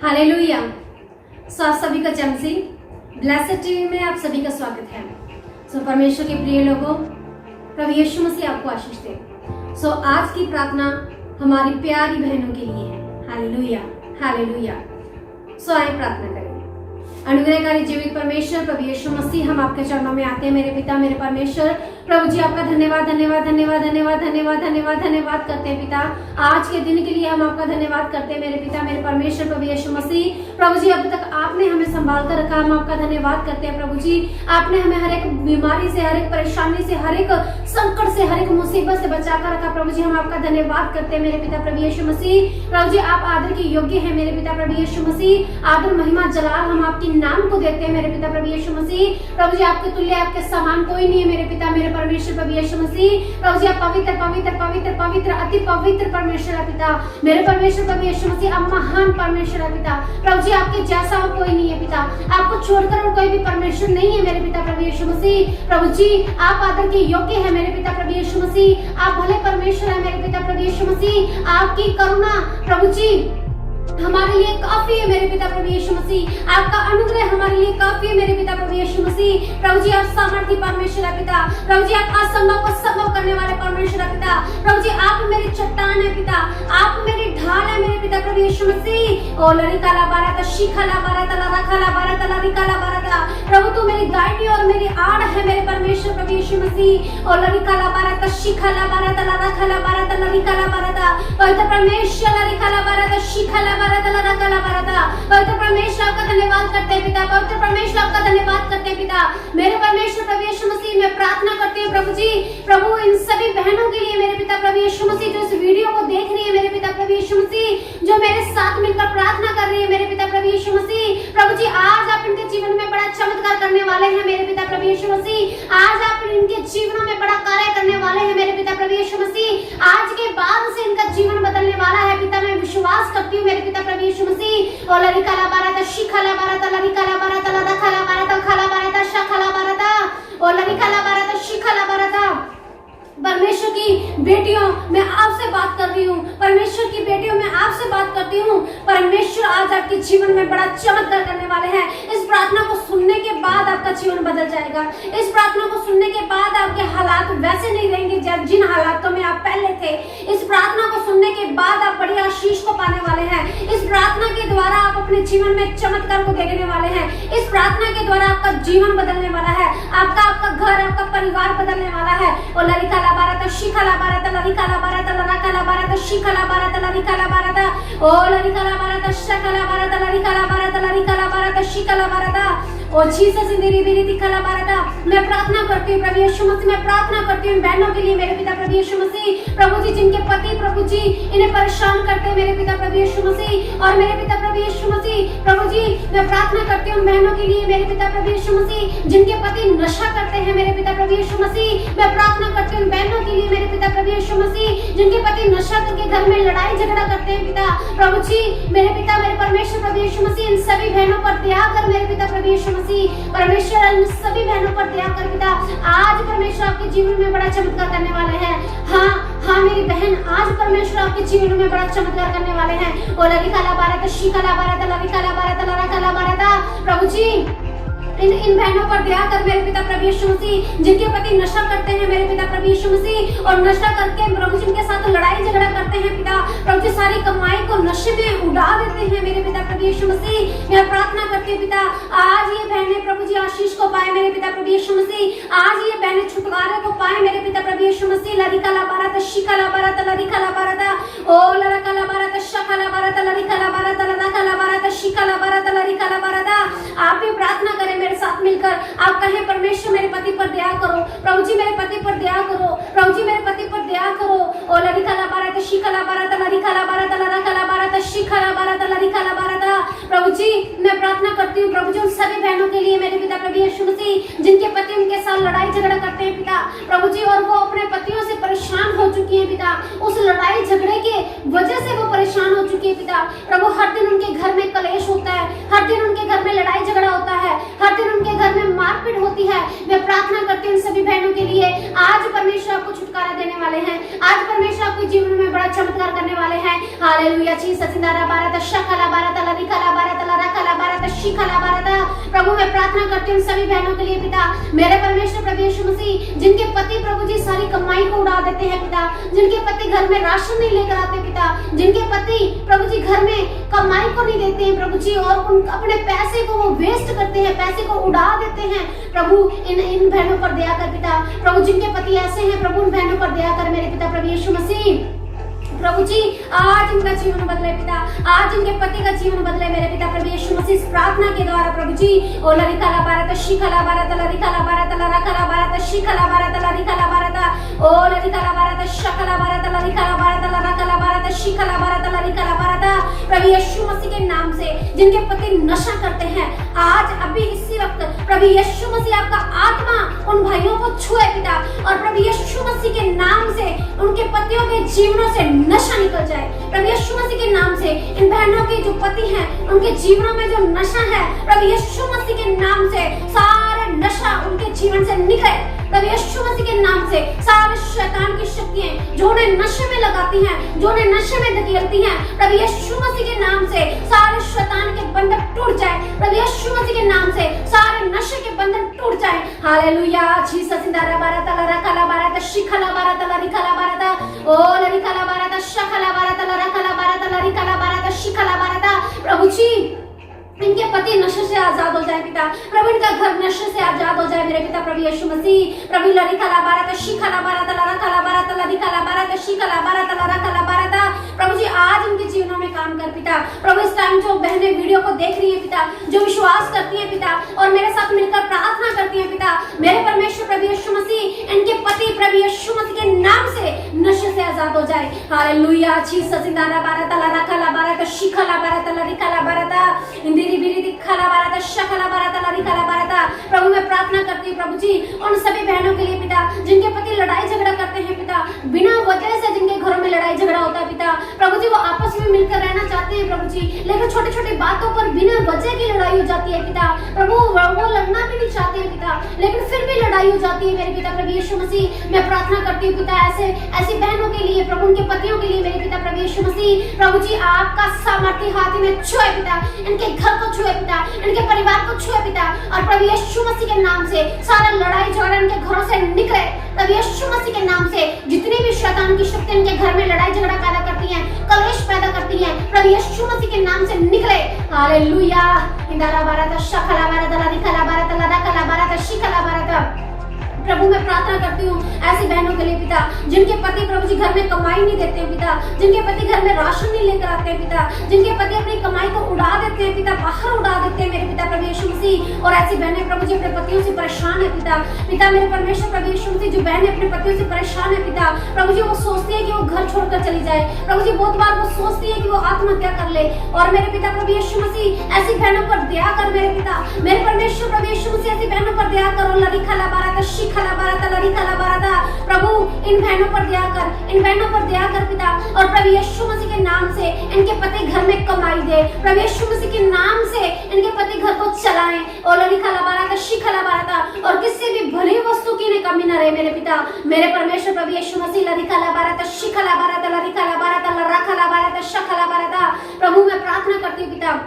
Hallelujah. आप सभी का चमसी ब्लेस्ड टीवी में आप सभी का स्वागत है। परमेश्वर के प्रिय लोगों, प्रभु यीशु मसीह आपको आशीष दे। आज की प्रार्थना हमारी प्यारी बहनों के लिए है। Hallelujah, hallelujah. आए प्रार्थना करें। अनुग्रहकारी जीवित परमेश्वर प्रभु यीशु मसीह, हम आपके चरणों में आते हैं मेरे पिता, मेरे परमेश्वर। प्रभु जी आपका धन्यवाद धन्यवाद धन्यवाद धन्यवाद धन्यवाद धन्यवाद धन्यवाद करते हैं पिता। आज के दिन के लिए हम आपका धन्यवाद करते हैं मेरे पिता, मेरे परमेश्वर प्रभु यीशु मसीह। प्रभु जी अब तक आपने हमें संभाल कर रखा, हम आपका धन्यवाद करते हैं प्रभु जी। आपने हमें हर एक बीमारी से, हर एक परेशानी से, हर एक संकट से, हर एक मुसीबत से बचा कर रखा प्रभु जी। हम आपका धन्यवाद करते हैं मेरे पिता प्रभु यीशु मसीह। प्रभु जी आप आदर के योग्य है मेरे पिता प्रभु यीशु मसीह। आदर महिमा जलाल हम आपके नाम को देते हैं मेरे पिता प्रभु यीशु मसीह। प्रभु जी आपके तुल्य, आपके समान कोई नहीं है मेरे पिता, मेरे परमेश्वर प्रभु यीशु मसीह। प्रभु जी आप पवित्र पवित्र पवित्र पवित्र अति पवित्र परमेश्वर है पिता, मेरे परमेश्वर प्रभु यीशु मसीह। आप महान परमेश्वर है पिता। प्रभु जी आपके जैसा और कोई नहीं है पिता, आपको छोड़कर और कोई भी परमेश्वर नहीं है मेरे पिता प्रभु यीशु मसीह। प्रभु जी आप आदर के योग्य है मेरे पिता प्रभु यीशु मसीह। आप भले परमेश्वर है मेरे पिता प्रभु यीशु मसीह। आपकी करुणा प्रभु जी हमारे लिए काफी है मेरे पिता प्रभु यीशु मसीह। आपका अनुग्रह हमारे लिए काफी है मेरे पिता प्रभु यीशु मसीह। प्रभु जी आप सामर्थ्य परमेश्वर है पिता। प्रभु जी आप असंभव को संभव करने वाले परमेश्वर है पिता। प्रभु जी आप मेरी चट्टान है पिता, आप मेरी ढाल है मेरे पिता प्रभु यीशु मसीह। ओ लरिकाला बाराता शिखाला बाराता लराखाला बाराता लरिकाला बाराता। प्रभु तू मेरी दाहिनी और मेरी आड़ है मेरे परमेश्वर प्रभु यीशु मसीह। ओ लरिकाला बाराता शिखाला बाराता लराखाला बाराता लरिकाला बाराता। पवित्र परमेश्वर लरिकाला बाराता शिखाला पवित्र परमेश्वर आपका धन्यवाद करते हैं पिता, पवित्र परमेश्वर आपका धन्यवाद करते हैं पिता। मेरे परमेश्वर प्रभु यीशु मसीह मैं प्रार्थना करती हूँ प्रभु जी। प्रभु इन सभी बहनों के लिए मेरे पिता प्रभु यीशु मसीह जो इस वीडियो को देख रही है मेरे पिता प्रभु यीशु मसीह, जो मेरे साथ मिलकर प्रार्थना कर रही है मेरे पिता प्रभु यीशु मसीह। प्रभु जी आज आप इनके जीवन में बड़ा चमत्कार करने वाले हैं मेरे पिता प्रभु यीशु मसीह। आज आप इनके जीवनों में बड़ा कार्य करने वाले हैं मेरे पिता प्रभु यीशु मसीह। आज के बाद से इनका जीवन बदलने वाला है पिता, मैं विश्वास करती हूँ मेरे पिता प्रभु यीशु मसीह। ओ लरिकाला बाराता शिखाला बाराता लरिकाला बाराता लराखाला बाराता खाला बाराता शखाला बाराता। ओ लरिकाला बाराता शिखाला बाराता। परमेश्वर की बेटियों मैं आपसे बात कर रही हूँ, परमेश्वर की बेटियों मैं आपसे बात करती हूँ। परमेश्वर आज आपके जीवन में बड़ा चमत्कार करने वाले हैं। इस प्रार्थना को सुनने के बाद आपका जीवन बदल जाएगा। इस प्रार्थना को सुनने के बाद आपके हालात वैसे नहीं रहेंगे जिन हालातों में आप पहले थे। इस प्रार्थना को सुनने के बाद आप बड़ी आशीष को पाने वाले हैं। इस प्रार्थना के द्वारा आप अपने जीवन में चमत्कार को देखने वाले हैं। इस प्रार्थना के द्वारा आपका जीवन बदलने वाला है, आपका घर, आपका परिवार बदलने वाला है। और लरिकाला बाराता शिखाला बाराता लरिकाला बाराता लराकाला बाराता शिखाला बाराता लरिकाला बाराता। ओ लरिकाला बाराता शखाला बाराता लरिकाला बाराता लरिकाला बाराता शिखाला बाराता। ओ जीसस इंदिरी बिरी दिखाला बाराता। मैं प्रार्थना करती हूँ प्रभु यीशु मसीह, मैं प्रार्थना करती हूँ बहनों के लिए मेरे पिता प्रभु यीशु मसीह। प्रभु जी जिनके पति प्रभु जी इन्हें परेशान करते हैं मेरे पिता प्रभु यीशु मसीह, और मेरे पिता प्रभु यीशु मसीह प्रभु जी मैं प्रार्थना करती हूँ बहनों के लिए मेरे पिता प्रभु यीशु मसीह जिनके पति नशा करते हैं मेरे पिता प्रभु यीशु मसीह। मैं प्रार्थना करती हूँ बहनों के लिए मेरे पिता प्रभु यीशु मसीह जिनके पति नशा करके घर में लड़ाई झगड़ा करते हैं पिता। प्रभु जी मेरे पिता मेरे परमेश्वर प्रभु यीशु मसीह इन सभी बहनों पर दया कर मेरे पिता प्रभु यीशु मसीह। परमेश्वर इन सभी बहनों पर दया कर पिता। आज परमेश्वर आपके जीवन में बड़ा चमत्कार करने वाले हैं। हाँ मेरी बहन, आज परमेश्वर आपके जीवन में बड़ा चमत्कार करने वाले हैं। और लरिकाला बाराता शिखाला बाराता लरिकाला बाराता लराकाला बाराता। प्रभु जी इन बहनों पर दया कर मेरे पिता प्रभु यीशु मसीह जिनके पति नशा करते हैं मेरे पिता प्रभु यीशु मसीह, और नशा करके प्रभु जी उनके साथ लड़ाई झगड़ा करते हैं पिता। प्रभु जी सारी कमाई को नशे में उड़ा देते हैं मेरे पिता प्रभु यीशु मसीह। मैं प्रार्थना करती हूँ पिता आज ये बहनें प्रभु जी आशीष को पाए मेरे पिता प्रभु यीशु मसीह। आज ये बहनें छुटकारे को पाए मेरे पिता प्रभु यीशु मसीह। लरिकाला बाराता शिखाला बाराता लरिकाला बाराता। ओ लराकाला बाराता शखाला बाराता लरिकाला बाराता लराकाला बाराता शिखाला बाराता लरिकाला बाराता। आप भी प्रार्थना करें मेरे साथ मिलकर। आप कहें परमेश्वर मेरे पति पर दया करो, प्रभु जी मेरे पति पर दया करो, प्रभु जी मेरे पति पर दया करो। ओ लरिकाला बाराता शिखाला बाराता लरिकाला बाराता लराकाला बाराता शिखाला बाराता लरिकाला बाराता। प्रभु जी मैं प्रार्थना करती हूँ प्रभु जी उन सभी बहनों के लिए मेरे पिता प्रभु यीशु मसीह जिनके पति उनके साथ लड़ाई झगड़ा करते हैं पिता। प्रभु जी और वो अपने पतियों से परेशान हो चुकी है पिता, उस लड़ाई झगड़े के वजह से वो परेशान हो चुकी है पिता। प्रभु हर दिन उनके घर में कलेश होता चमत्कार करने वाले हैं। हालेलुया जीसस सिंदारा बारत शकला बारत लरिकला बारत लरकला बारत शिखला बारत। प्रभु मैं प्रार्थना करती हूँ सभी बहनों के लिए पिता, मेरे परमेश्वर प्रभु यीशु मसीह, जिनके पति प्रभु जी सारी कमाई को उड़ा देते हैं पिता, जिनके पति घर में राशन नहीं लेकर आते पिता, जिनके पति प्रभु जी घर में कमाई को नहीं देते हैं प्रभु जी, और उन अपने पैसे को वो वेस्ट करते हैं, पैसे को उड़ा देते हैं प्रभु, इन बहनों पर दया कर पिता। प्रभु जिनके पति ऐसे हैं प्रभु उन बहनों पर दया कर मेरे पिता प्रभु यीशु मसीह। प्रभु जी आज इनका जीवन बदले पिता, आज इनके पति का जीवन बदले मेरे पिता प्रभु यीशु मसीह। इस प्रार्थना के द्वारा प्रभु जी ओ लरिकला बारत शिखला बारत लरिकला बारत लरकला बारत शिखला बारत लरिकला बारत ओ लरिकला बारत शकला बारत लरिकला बारत लरकला बारत शिखला बारत लरिकला बारत। प्रभु यीशु मसीह के नाम से जिनके पति नशा करते हैं, आज अभी इसी वक्त प्रभु यीशु मसीह आपका आत्मा उन भाइयों को छुए पिता, और प्रभु यीशु मसीह के नाम से उनके पतियों के जीवनों से नशा निकल जाए। प्रभु यीशु मसीह के नाम से इन बहनों के जो पति हैं उनके जीवनों में जो नशा है, प्रभु यीशु मसीह के नाम से सारे नशा उनके जीवन से निकले। प्रभु यीशु मसीह के नाम से सारे शैतान की शक्तियां जो उन्हें नशे में लगाती हैं, जो उन्हें नशे में धकेलती हैं, प्रभु यीशु मसीह के नाम से सारे शैतान के बंधन टूट जाए। प्रभु यीशु मसीह के नाम से सारे नशे के बंधन टूट जाए। हालेलुया जीसस सिंदारा बारत लरकला बारत शिखला बारत लरिकला बारत ओ लरिकला बारत शकला बारत लरकला बारत लरिकला बारत शिखला बारत। प्रभु जी इनके पति नशे से आजाद हो जाए पिता, प्रभु इनका घर नशे से आजाद हो जाए मेरे पिता प्रभु यीशु मसीह। प्रभु लरिकला बारत शिखला बारत लरकला बारत लरिकला बारत शिखला बारत लरकला बारत। प्रभु जी आज इनके जीवनों में काम कर पिता। प्रभु इस टाइम जो बहनें वीडियो को देख रही है पिता, जो विश्वास करती है पिता और मेरे साथ मिलकर प्रार्थना करती है पिता, मेरे परमेश्वर प्रभु यीशु मसीह इनके पति प्रभु यीशु मसीह के नाम से नशे से आजाद हो जाए। हालेलुया जीसस सिंदारा बारत लरकला बारत शिखला बारत लरिकला बारत प्रभु मैं प्रार्थना करती हूँ प्रभु जी उन सभी बहनों के लिए पिता जिनके पति लड़ाई झगड़ा करते हैं पिता, बिना वजह से जिनके घरों में लड़ाई झगड़ा होता है पिता। प्रभु जी वो आपस में मिलकर रहना चाहते हैं प्रभु जी, लेकिन छोटी छोटी बातों पर बिना वजह की लड़ाई हो जाती है पिता। प्रभु वो लड़ना भी नहीं चाहते हैं पिता, लेकिन फिर भी लड़ाई हो जाती है मेरे पिता प्रभु यीशु मसीह। मैं प्रार्थना करती हूँ पिता ऐसी बहनों के लिए, प्रभु उनके पतियों के लिए मेरे पिता प्रभु यीशु मसीह। प्रभु जी आपका सामर्थ्य हाथ में छुए पिता, इनके घर को छुए पिता, इनके परिवार को छुए पिता, और प्रभु यीशु मसीह के नाम से सारा लड़ाई झगड़ा इनके घरों से निकले। प्रभु यीशु मसीह के नाम से जितनी भी शैतान की शक्ति इनके घर में लड़ाई झगड़ा पैदा करती हैं, कलेश पैदा करती हैं, प्रभु यीशु मसीह के नाम से निकले। हालेलुया इंदारा बारत शकला बारत लरिकला बारत लरकला बारत शिखला बारत। प्रभु मैं प्रार्थना करती हूँ ऐसी बहनों के लिए पिता जिनके पति प्रभु जी घर में कमाई नहीं देते हैं पिता, जिनके पति घर में राशन नहीं लेकर आते हैं पिता, जिनके पति अपनी कमाई को उड़ा देते हैं पिता, बाहर उड़ा देते हैं मेरे पिता प्रभु यीशु मसीह। और ऐसी बहनें प्रभु जी अपने पतियों से परेशान है पिता मेरे परमेश्वर प्रभु यीशु मसीह, जो बहनें अपने पतियों से परेशान है पिता, प्रभु जी वो सोचती है कि वो घर छोड़कर चली जाए, प्रभु जी बहुत बार वो सोचती है कि वो आत्महत्या कर ले, और मेरे पिता प्रभु यीशु मसीह ऐसी बहनों पर दया कर मेरे पिता, मेरे परमेश्वर प्रभु यीशु मसीह ऐसी बहनों पर दया करो। लरिकला बारत शिखला बारत लरिकला बारत। प्रभु इन बहनों पर दया कर, इन बहनों पर दया कर पिता, और प्रभु यीशु मसीह के नाम से इनके पति घर में कमाई दे, प्रभु यीशु मसीह के नाम से इनके पति घर को चलाएं। और लरिकला बारत शिखला बारत, और किसी भी भली वस्तु की कमी न रहे मेरे पिता, मेरे परमेश्वर प्रभु यीशु मसीह। लरिकला बारत शिखला बारत लरिकला बारत लरकला बारत शकला बारत। प्रभु मैं प्रार्थना करती हूँ पिता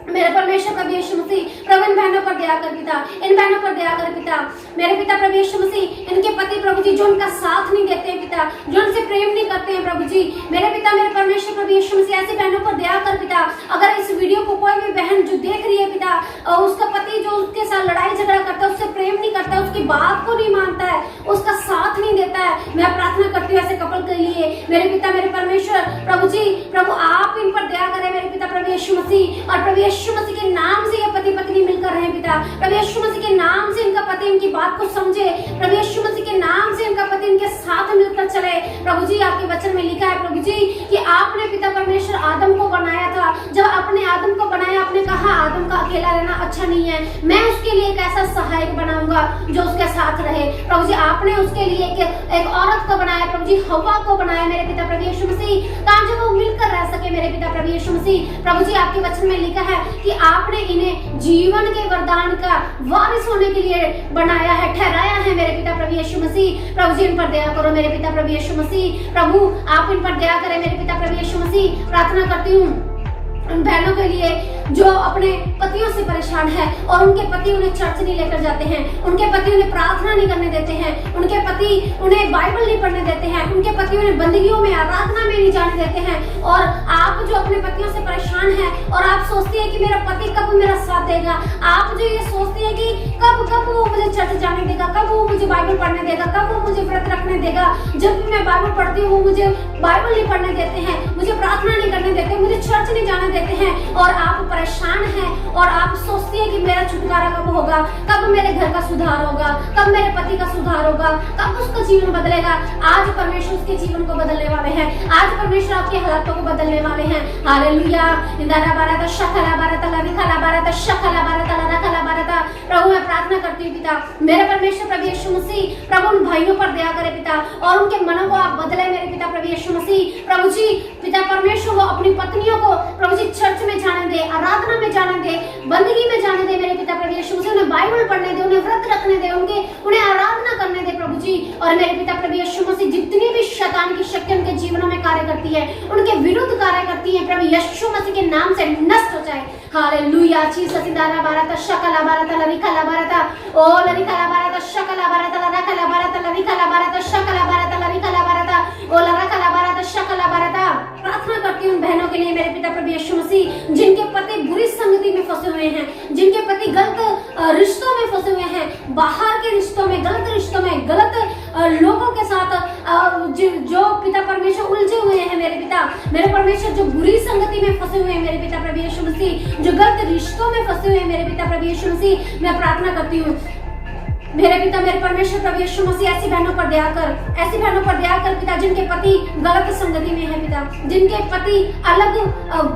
मेरे परमेश्वर प्रभु यीशु मसीह, प्रभु इन बहनों पर दया कर पिता, इन बहनों पर दया कर पिता, मेरे पिता प्रभु यीशु मसीह। इनके पति प्रभु जी जो उनका साथ नहीं देते हैं पिता, जो उनसे प्रेम नहीं करते हैं प्रभु जी, मेरे पिता मेरे परमेश्वर प्रभु यीशु मसीह ऐसी बहनों पर दया कर पिता। अगर इस वीडियो को कोई भी बहन जो देख रही है पिता, और उसका पति जो उसके साथ लड़ाई झगड़ा करता है, उससे प्रेम नहीं करता है, उसकी बात को नहीं मानता है, उसका साथ नहीं देता है, मैं प्रार्थना करती हूँ ऐसे कपल के लिए मेरे पिता मेरे परमेश्वर प्रभु जी। प्रभु आप इन पर दया करें मेरे पिता प्रभु यीशु मसीह, और प्रभु यीशु मसीह के नाम से ये पति पत्नी मिलकर रहे पिता, प्रभु यीशु मसीह के नाम से इनका पति इनकी बात को समझे, प्रभु यीशु मसीह के नाम से इनका पति इनके साथ मिलकर चले। प्रभु जी आपके वचन में लिखा है प्रभु जी कि आपने पिता परमेश्वर आदम को बनाया था, जब आपने आदम को बनाया आपने कहा आदम का अकेला रहना अच्छा नहीं है, मैं उसके लिए एक ऐसा सहायक बनाऊंगा जो उसके साथ रहे। प्रभु जी आपने उसके लिए एक औरत को बनाया, प्रभु जी हवा को बनाया मेरे पिता प्रभु यीशु मसीह, ताकि वो मिलकर रह सके मेरे पिता प्रभु यीशु मसीह। प्रभु जी आपके वचन में लिखा है कि आपने इन्हें जीवन के वरदान का वारिस होने के लिए बनाया है, ठहराया है मेरे पिता प्रभु यीशु मसीह। प्रभु जी इन पर दया करो मेरे पिता प्रभु यीशु मसीह। प्रभु आप इन पर दया करें मेरे पिता प्रभु यीशु मसीह। प्रार्थना करती हूँ उन बहनों के लिए जो अपने पतियों से परेशान है और उनके पति उन्हें चर्च नहीं लेकर जाते हैं, उनके पति उन्हें प्रार्थना नहीं करने देते हैं, उनके पति उन्हें बाइबल नहीं पढ़ने देते हैं, उनके पति उन्हें बंदगियों में आराधना में नहीं जाने देते हैं। और आप जो अपने पतियों से परेशान हैं और आप सोचते हैं कि मेरा पति कब मेरा साथ देगा, आप जो ये सोचते हैं कि कब वो मुझे चर्च जाने देगा, कब वो मुझे बाइबल पढ़ने देगा, कब वो मुझे व्रत रखने देगा। जब भी मैं बाइबल पढ़ती हूँ वो मुझे बाइबल नहीं पढ़ने देते हैं, मुझे प्रार्थना नहीं करने देते, मुझे चर्च नहीं जाने देते हैं, और आप परेशान हैं और आप सोचती हैं कि मेरा छुटकारा कब होगा, कब मेरे घर का सुधार होगा, कब मेरे पति का सुधार होगा, कब उसका जीवन बदलेगा। आज परमेश्वर उसके जीवन को बदलने वाले हैं, आज परमेश्वर आपकी हालातों को बदलने वाले हैं। हालेलुया। इंदारा बारता शकला बारता लरिखला बारता शकला बारता लरखला बारता। प्रभु मैं प्रार्थना करती हूँ पिता मेरे परमेश्वर प्रभु यीशु मसीह, प्रभु उन भाइयों पर दया करे पिता और उनके मनों को आप बदले मेरे पिता प्रभु यीशु मसीह। प्रभु जी पिता परमेश्वर वो अपनी पत्नियों को प्रभु जी चर्च में जाने दे, आराधना में जाने दे, बंदगी में जाने दे मेरे पिता प्रभु यीशु मसीह। उन्हें बाइबल पढ़ने दे, उन्हें व्रत रखने दे, उन्हें आराधना करने दे प्रभु जी। और मेरे पिता प्रभु यीशु मसीह जितनी भी शैतान की शक्ति उनके जीवनों में कार्य करती है, उनके विरुद्ध कार्य करती है, प्रभु यीशु मसीह के नाम से नष्ट हो जाए। हालेलुया। जीसस इंदारा बारता शकला बारता लरिखला बारता ओ लरिखला बारता शकला बारता लरखला बारता लरिखला बारता शकला बारता लरिखला बारता ओ लरखला बारता शकला बारता। प्रार्थना करती हूँ बहनों के लिए मेरे पिता प्रभु यीशु मसीह जिनके पति बुरी संगति में फंसे हुए हैं, जिनके पति गलत रिश्तों में फंसे हुए हैं, बाहर के रिश्तों में, गलत रिश्तों में, गलत लोगों के साथ जो पिता परमेश्वर उलझे हुए हैं मेरे पिता मेरे परमेश्वर, जो बुरी संगति में फंसे हुए हैं मेरे पिता प्रभु यीशु मसीह, जो गलत रिश्तों में फंसे हुए हैं मेरे पिता प्रभु यीशु मसीह, मैं प्रार्थना करती हूँ मेरे पिता मेरे परमेश्वर प्रभु यीशु मसीह ऐसी बहनों पर दया कर, ऐसी बहनों पर दया कर पिता जिनके पति गलत संगति में है पिता, जिनके पति अलग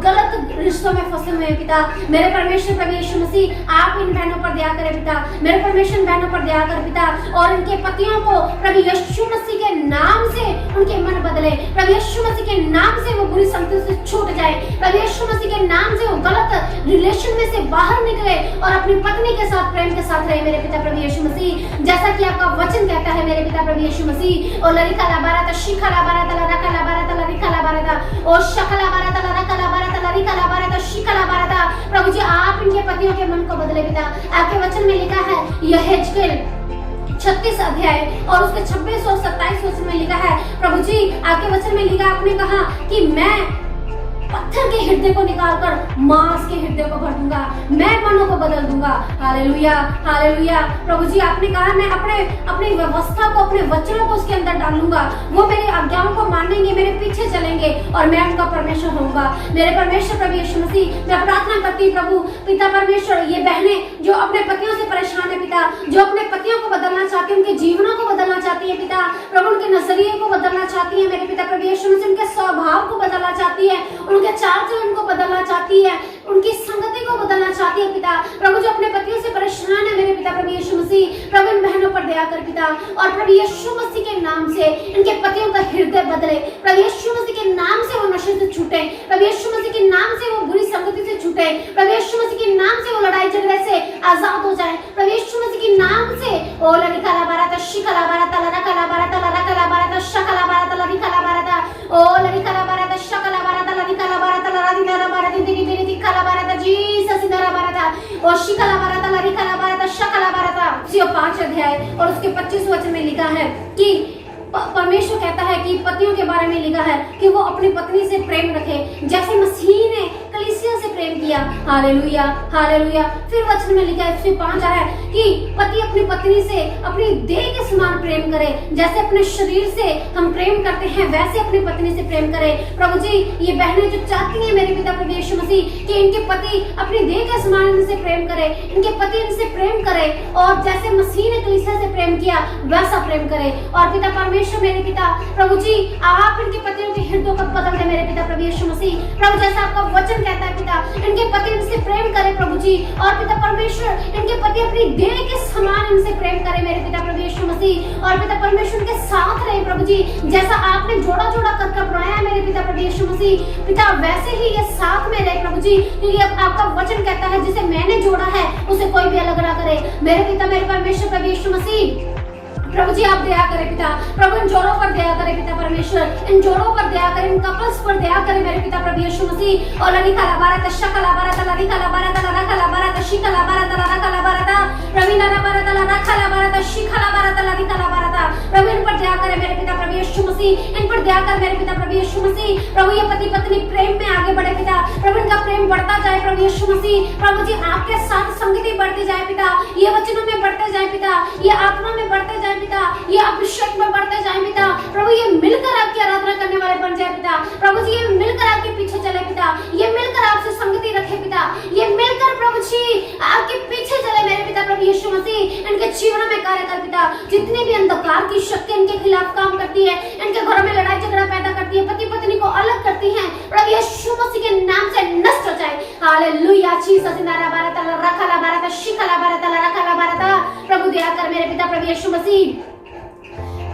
गलत रिश्तों में फंसे हुए हैं पिता मेरे परमेश्वर प्रभु यीशु मसीह। आप इन बहनों पर दया करें पिता मेरे परमेश्वर, बहनों पर दया कर पिता और इनके पतियों को प्रभु यीशु मसीह के नाम से उनके मन बदले, प्रभु यीशु मसीह के नाम से वो बुरी संगति से छूट जाए, प्रभु यीशु मसीह के नाम से वो गलत रिलेशन में से बाहर निकले और अपनी पत्नी के साथ प्रेम के साथ रहे मेरे पिता प्रभु यीशु मसीह, जैसा कि आपका वचन कहता है मेरे पिता प्रभु यीशु मसीह। ओ लरिखला बारता शिखला बारता लरखला बारता लरिखला बारता ओ शकला बारता लरखला बारता लरिखला बारता शिखला बारता। प्रभु जी आप इनके पतियों के मन को बदले पिता। आपके वचन में लिखा है यहेजकेल 36 अध्याय और उसके 26 और 27 वचन में लिखा है प्रभु जी आपके वचन में लिखा, आपने कहा कि मैं पत्थर के हृदय को निकालकर मांस के हृदय को भर दूंगा, मैं मनों को बदल दूंगा। Hallelujah hallelujah. प्रभु जी आपने कहा मैं अपनी व्यवस्था को, अपने वचनों को उसके अंदर डालूंगा, वो मेरी आज्ञाओं को मानेंगे, मेरे पीछे चलेंगे और मैं उनका परमेश्वर होऊंगा। मेरे परमेश्वर प्रभु यीशु मसीह मैं प्रार्थना करती हूँ प्रभु पिता परमेश्वर, ये बहनें जो अपने पतियों से परेशान है पिता, जो अपने पतियों को बदलना चाहती है, उनके जीवनों को बदलना चाहती है पिता, प्रभु उनके नजरिए को बदलना चाहती है मेरे पिता प्रभु यीशु मसीह, उनके स्वभाव को बदलना चाहती है, उनके चाल चलन को बदलना चाहती है, उनकी संगति को बदलना चाहती है पिता। प्रभु जो अपने पतियों से परेशान है मेरे पिता प्रभु यीशु मसीह, प्रभु इन बहनों पर दया कर पिता और प्रभु यीशु मसीह के नाम से इनके पतियों का हृदय बदले, प्रभु यीशु मसीह के नाम से वो नशे से छूटे, प्रभु यीशु मसीह के नाम से वो बुरी संगति से छूटे, प्रभु यीशु मसीह के नाम से वो लड़ाई झगड़े से आजाद हो जाए, प्रभु यीशु मसीह के नाम से ओ लरिखला बारता शिखला बारता लरखला बारता लरखला बारता शकला बारता लरिखला बारता ओ लरिखला बारता शकला बारता लरिखला बारता लरदिना बारता दिनी मेरी दिखला बारता जीसस इंदरा बारता ओ शिखला बारता लरिखला बारता शकला बारता। 5 अध्याय और उसके 25 वचन में लिखा है कि परमेश्वर कहता है कि पतियों के बारे में लिखा है कि वो अपनी पत्नी से प्रेम रखे जैसे मसीह ने कलीसिया से प्रेम किया। Hallelujah hallelujah. फिर वचन में लिखा है 5 है कि पति अपनी पत्नी से अपनी देह के समान प्रेम करे, जैसे अपने शरीर से हम प्रेम करते हैं वैसे अपनी पत्नी से प्रेम करे। प्रभु जी ये बहनें जो चाहती हैं मेरे पिता प्रभु यीशु मसीह कि इनके पति अपनी देह के समान इनसे प्रेम करे, इनके पति इनसे प्रेम करे और जैसे मसीह ने कलीसिया से प्रेम किया वैसा प्रेम करे। और पिता परमेश्वर मेरे पिता प्रभु जी आप इनके पतियों के हृदयों को बदल दे मेरे पिता प्रभु यीशु मसीह। प्रभु जैसा आपका वचन कहता है पिता, इनके इनके पति इनसे प्रेम करे प्रभु जी। और पिता परमेश्वर इनके पति अपनी देह के समान इनसे प्रेम करे मेरे पिता प्रभु यीशु मसीह। और पिता परमेश्वर के साथ रहे प्रभु जी, जैसा आपने जोड़ा जोड़ा कर बनाया है मेरे पिता प्रभु यीशु मसीह, पिता वैसे ही ये साथ में रहे प्रभु जी। क्योंकि आपका वचन कहता है जिसे मैंने जोड़ा है उसे कोई भी अलग ना करे मेरे पिता मेरे परमेश्वर प्रभु यीशु मसीह। प्रभु जी आप दया करें पिता, प्रभु इन जोड़ों पर दया करें पिता परमेश्वर, इन जोड़ों पर दया करें, इन कपल्स पर दया करें मेरे पिता प्रभु यीशु मसीह। और लड़ी काला बारा तशा काला बारा तला री काला बारा तला रा काला बारा तशी काला बारा तला रा काला बारा ता रवि नारा बारा तला रा काला बारा तशी काला बारा तला री काला बारा ता। प्रभु इन पर दया करें मेरे पिता प्रभु यीशु मसीह, इन पर दया कर मेरे पिता प्रभु यीशु मसीह। प्रभु ये पति पत्नी प्रेम में आगे बढ़े पिता, प्रभु इनका प्रेम बढ़ता जाए प्रभु यीशु मसीह। प्रभु जी आपके साथ संगति बढ़ती जाए पिता, ये वचनों में बढ़ते जाए पिता, ये आत्मा में बढ़ते जाए पिता, ये अभिषेक में बढ़ते जाए पिता। प्रभु ये मिलकर आपकी आराधना करने वाले बन जाए पिता। प्रभु जी ये मिलकर आपके पीछे चले पिता, ये मिलकर आपसे संगति रखे पिता, ये मिलकर प्रभु जी आपके पीछे चले मेरे पिता प्रभु यीशु मसीह। इनके जीवन में कार्य कर पिता, जितनी भी अंधकार की शक्ति इनके खिलाफ काम करती है, इनके घरों में लड़ाई झगड़ा पैदा करती है, पति पत्नी को अलग करती है, प्रभु यीशु मसीह के नाम से नष्ट हो जाए। हालेलुया। जीसस नारा बारा तला रखला बारा ता शिखला बारा तला रखला बारा ता। प्रभु दया कर मेरे पिता प्रभु यीशु मसीह,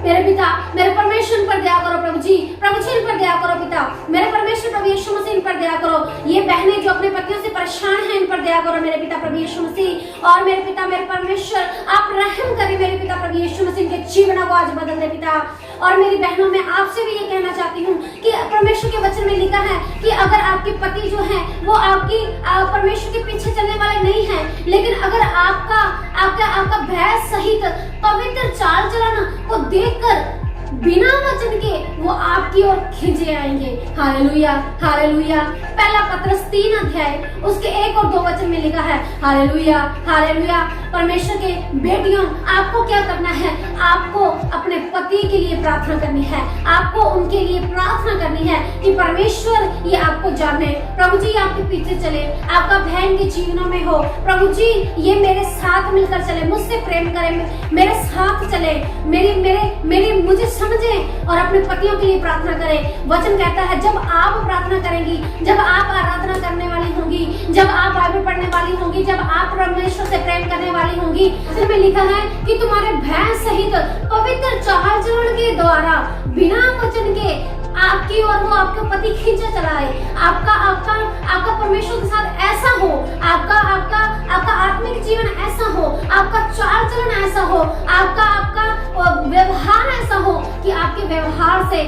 मेरे पिता मेरे परमेश्वर पर दया करो प्रभु जी, प्रभु जी इन पर दया करो पिता, मेरे परमेश्वर प्रभु यीशु मसीह इन पर दया करो। ये बहनें जो अपने पतियों से परेशान हैं इन पर दया करो मेरे पिता प्रभु यीशु मसीह। और मेरे पिता मेरे परमेश्वर आप रहम करें मेरे पिता प्रभु यीशु मसीह, के जीवन को आज बदल दे पिता। और मेरी बहनों में आपसे भी ये कहना चाहती हूँ कि परमेश्वर के वचन में लिखा है कि अगर आपके पति जो है वो आपकी परमेश्वर के पीछे चलने वाले नहीं है, लेकिन अगर आपका आपका आपका भय सहित पवित्र चाल चलन को देखकर बिना वचन के वो आपकी ओर खींचे आएंगे। Hallelujah hallelujah. पहला पत्रस 3 अध्याय उसके 1 और 2 वचन में लिखा है। Hallelujah hallelujah. परमेश्वर के बेटियों आपको क्या करना है, आपको अपने पति के लिए प्रार्थना करनी है, आपको उनके लिए प्रार्थना करनी है कि परमेश्वर ये आपको जाने, प्रभु जी आपके पीछे चले, आपका बहन के जीवनों में हो, प्रभु जी ये मेरे साथ मिलकर चले, मुझसे प्रेम करें, मेरे साथ चले, मेरी मुझे समझे और अपने पतियों के लिए प्रार्थना करें। वचन कहता है जब आप प्रार्थना करेंगी, जब आप आराधना करने वाली होंगी, जब आप बाइबल पढ़ने वाली होंगी, जब आप परमेश्वर से प्रेम करने वाली होंगी, इसमें लिखा है कि तुम्हारे भय सहित पवित्र चाल चलन के द्वारा बिना वचन के आपकी और वो आपके पति खींचे चलाए। आपका परमेश्वर के साथ ऐसा हो, आपका आत्मिक जीवन ऐसा हो, आपका चाल चलन ऐसा हो, आपका व्यवहार ऐसा हो कि आपके व्यवहार से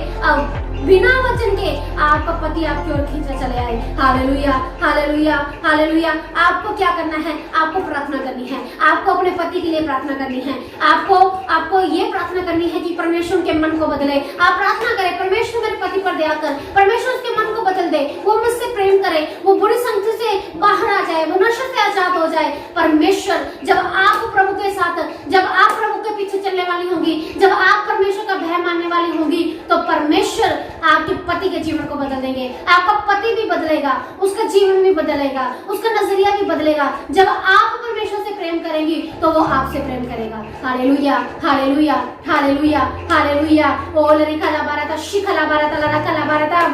बिना वचन के आपका पति आपकी ओर खींचा चले आए। Hallelujah hallelujah hallelujah. आपको क्या करना है, आपको प्रार्थना करनी है, आपको अपने पति के लिए प्रार्थना करनी है, आपको ये प्रार्थना करनी है कि परमेश्वर के मन को बदले। आप प्रार्थना करें परमेश्वर मेरे पति पर दया कर, परमेश्वर उसके मन को बदल दे, वो मुझसे प्रेम करे, वो बुरी संगति से बाहर आ जाए, वो नशे से आजाद हो जाए। परमेश्वर जब आप प्रभु के साथ, जब आप प्रभु के पीछे चलने वाली होंगी, जब आप परमेश्वर का भय मानने वाली होंगी, तो परमेश्वर आपके पति के जीवन को बदल देंगे। आपका पति भी बदलेगा, उसका जीवन भी बदलेगा, उसका नजरिया भी बदलेगा। जब आप परमेश्वर से प्रेम करेंगी तो वो आपसे प्रेम करेगा। Hallelujah hallelujah hallelujah hallelujah. ओ लरिका बाराता शिखला बाराता लरका बाराता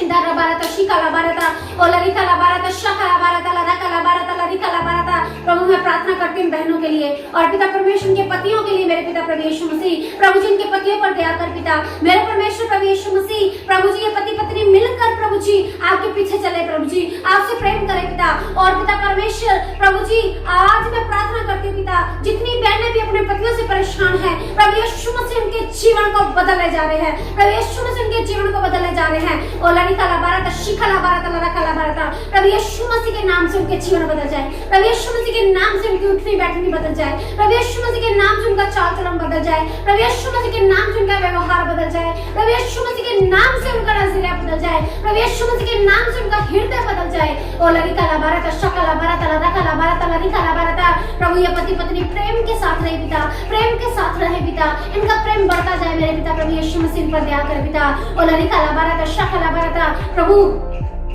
इंदारा बाराता शिखला बाराता ओ लरिका बाराता शखला बाराता लरका बाराता लरिका बाराता। प्रभु मैं प्रार्थना करती हूँ बहनों के लिए और पिता परमेश्वर के पतियों के लिए मेरे पिता प्रभु यीशु मसीह। प्रभु जी इनके पतियों पर दया कर पिता, मेरे परमेश्वर प्रभु यीशु मसीह। प्रभु जी ये पति पत्नी मिलकर प्रभु जी आपके पीछे चले, प्रभु जी आपसे प्रेम करे पिता। और पिता परमेश्वर प्रभु जी आज मैं प्रार्थना करती हूँ पिता, जितनी बहनें भी अपने पतियों से परेशान है, प्रभु यीशु मसीह उनके जीवन को बदलने जा रहे हैं, प्रभु यीशु मसीह उनके जीवन को बदलने जा रहे हैं। और लरिका बाराता शिखला बाराता लरका बाराता। प्रभु यीशु मसीह के नाम से उनके जीवन बदल जाए, प्रभु यीशु मसीह के नाम से उनकी उठनी बैठनी बदल जाए, प्रभु यीशु मसीह के नाम से उनका चाल चलन बदल जाए, प्रभु यीशु मसीह के नाम से उनका व्यवहार बदल जाए, प्रभु यीशु मसीह के नाम से उनका नजरिया बदल जाए, प्रभु यीशु मसीह के नाम से उनका हृदय बदल जाए। और लरिका बाराता शकला बाराता लरका बाराता लरिका बाराता। प्रभु ये पति पत्नी प्रेम के साथ रहे पिता, प्रेम के साथ रहे पिता, इनका प्रेम बढ़ता जाए मेरे पिता प्रभु यीशु मसीह पर दया कर पिता। और लरिका बाराता शकला बाराता। प्रभु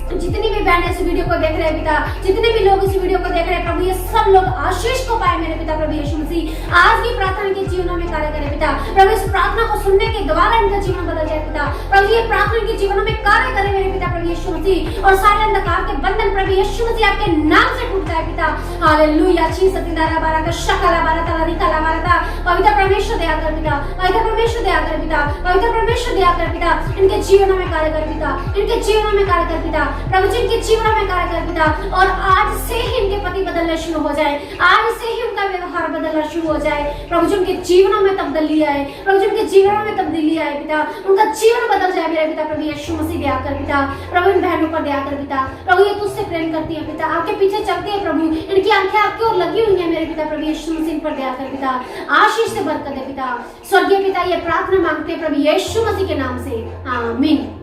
जितनी भी बहन इस वीडियो को देख रहे हैं पिता, जितने भी लोग इस वीडियो को देख रहे हैं प्रभु, ये सब लोग आशीष को पाए मेरे पिता प्रभु यीशु मसीह। आज की प्रार्थना इनके जीवनों में कार्य करे पिता प्रभु, इस प्रार्थना को सुनने के द्वारा इनका जीवन बदल जाए पिता प्रभु, ये प्रार्थना इनके जीवनों में कार्य करे मेरे पिता प्रभु यीशु मसीह, और सारे अंधकार के बंधन प्रभु यीशु मसीह आपके नाम से टूट जाए पिता। हालेलुया। छी सतीदारा बारा का शकला बारा ताला रिकाला बारा ता, पवित्र परमेश्वर दया कर पिता, पवित्र परमेश्वर दया कर पिता, पवित्र परमेश्वर दया कर पिता, इनके जीवनों में कार्य कर पिता, इनके जीवनों में कार्य कर पिता प्रभु जी, इनके जीवनों में कार्य कर पिता, और आज से ही इनके पति बदलना शुरू हो जाए, आज से ही उनका व्यवहार बदलना शुरू हो जाए प्रभु जी, उनके जीवनों में तब्दीली आए प्रभु जी, उनके जीवनों में तब्दीली आए पिता, उनका जीवन बदल जाए मेरे पिता प्रभु यीशु मसीह। दया कर पिता प्रभु, इन बहनों पर दया कर पिता प्रभु, ये तुझसे प्रेम करती है पिता, आपके पीछे चलती है प्रभु, इनकी आंखें आपकी ओर लगी हुई है मेरे पिता प्रभु यीशु मसीह, पर दया कर पिता, आशीष से बरकत दे पिता। स्वर्गीय पिता, ये प्रार्थना मांगते हैं प्रभु यीशु मसीह के नाम से, आमीन।